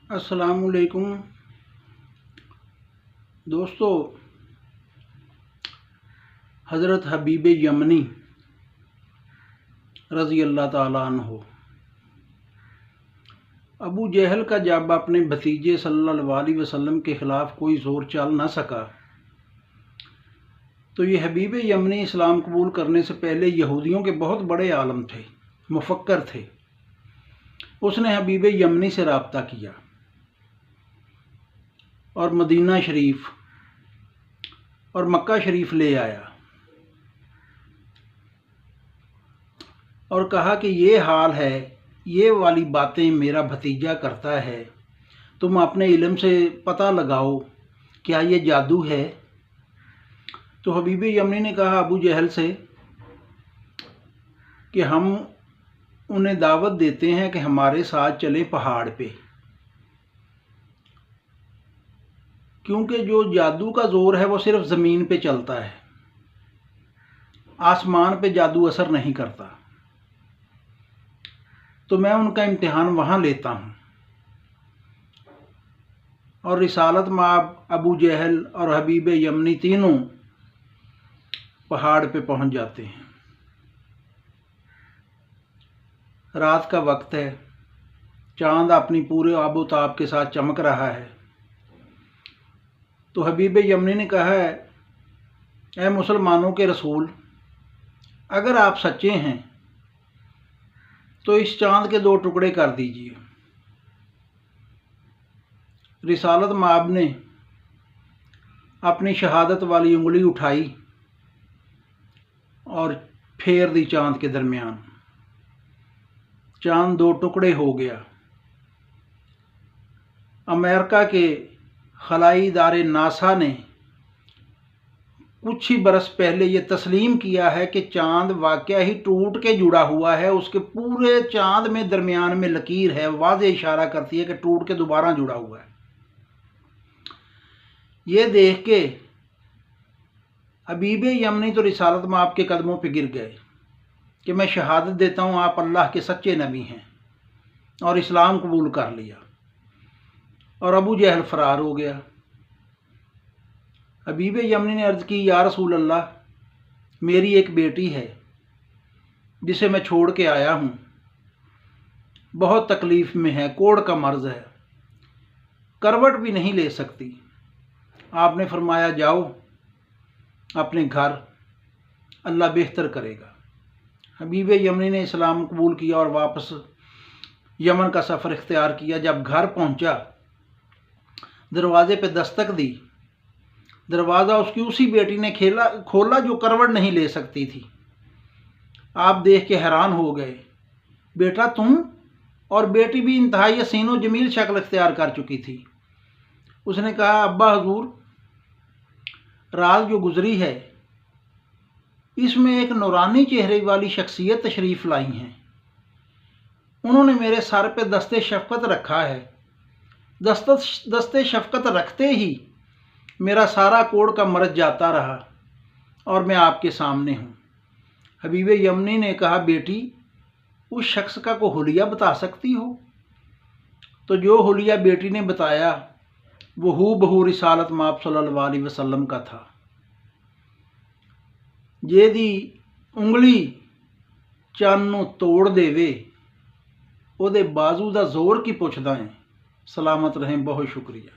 अस्सलाम वालेकुम दोस्तों। हज़रत हबीब यमनी रज़ी अल्लाह ताला अन्हु अबू जहल का जब अपने भतीजे सल्लल्लाहु अलैहि वसल्लम के ख़िलाफ़ कोई ज़ोर चल न सका तो ये हबीब यमनी इस्लाम कबूल करने से पहले यहूदियों के बहुत बड़े आलम थे, मुफक्कर थे। उसने हबीब यमनी से रब्ता किया और मदीना शरीफ और मक्का शरीफ ले आया और कहा कि ये हाल है, ये वाली बातें मेरा भतीजा करता है, तुम अपने इल्म से पता लगाओ क्या ये जादू है। तो हबीब यमनी ने कहा अबू जहल से कि हम उन्हें दावत देते हैं कि हमारे साथ चलें पहाड़ पे, क्योंकि जो जादू का ज़ोर है वो सिर्फ ज़मीन पे चलता है, आसमान पे जादू असर नहीं करता। तो मैं उनका इम्तिहान वहाँ लेता हूँ। और रिसालत माब अबू जहल और हबीब यमनी तीनों पहाड़ पे पहुँच जाते हैं। रात का वक्त है, चाँद अपनी पूरे आबोताब के साथ चमक रहा है। तो हबीब यमनी ने कहा है, ऐ मुसलमानों के रसूल, अगर आप सच्चे हैं तो इस चाँद के 2 टुकड़े कर दीजिए। रिसालत माब ने अपनी शहादत वाली उंगली उठाई और फेर दी चाँद के दरमियान। चाँद 2 टुकड़े हो गया। अमेरिका के खलाई इदारे नासा ने कुछ ही बरस पहले ये तस्लीम किया है कि चाँद वाकया ही टूट के जुड़ा हुआ है। उसके पूरे चाँद में दरमियान में लकीर है, वाज़े इशारा करती है कि टूट के दोबारा जुड़ा हुआ है। ये देख के हबीब यमनी तो रिसालत में आपके कदमों पे गिर गए कि मैं शहादत देता हूँ आप अल्लाह के सच्चे नबी हैं, और इस्लाम कबूल कर लिया। और अबू जहल फ़रार हो गया। हबीब यमनी ने अर्ज़ की, या रसूल अल्लाह, मेरी एक बेटी है जिसे मैं छोड़ के आया हूँ, बहुत तकलीफ़ में है, कोढ़ का मर्ज़ है, करवट भी नहीं ले सकती। आपने फरमाया जाओ अपने घर, अल्लाह बेहतर करेगा। हबीब यमनी ने इस्लाम कबूल किया और वापस यमन का सफ़र इख्तियार किया। जब घर पहुँचा, दरवाज़े पे दस्तक दी। दरवाज़ा उसकी उसी बेटी ने खोला जो करवट नहीं ले सकती थी। आप देख के हैरान हो गए, बेटा तुम? और बेटी भी इंतहाई हसीन व जमील शक्ल इख्तियार कर चुकी थी। उसने कहा, अब्बा हजूर, रात जो गुजरी है इसमें एक नूरानी चेहरे वाली शख्सियत तशरीफ़ लाई हैं। उन्होंने मेरे सर पे दस्ते शफ़क़त रखा है। दस्ते शफ़क़त रखते ही मेरा सारा कोढ़ का मर्ज़ जाता रहा और मैं आपके सामने हूँ। हबीब यमनी ने कहा, बेटी, उस शख्स का कोई हुलिया बता सकती हो? तो जो हुलिया बेटी ने बताया वो हूबहू रिसालत माब सल्लल्लाहु अलैहि वसल्लम का था। जेदी उंगली चन्न नूं तोड़ देवे ਉਹਦੇ बाजू ਦਾ जोर की पुछदा है। सलामत रहें, बहुत शुक्रिया।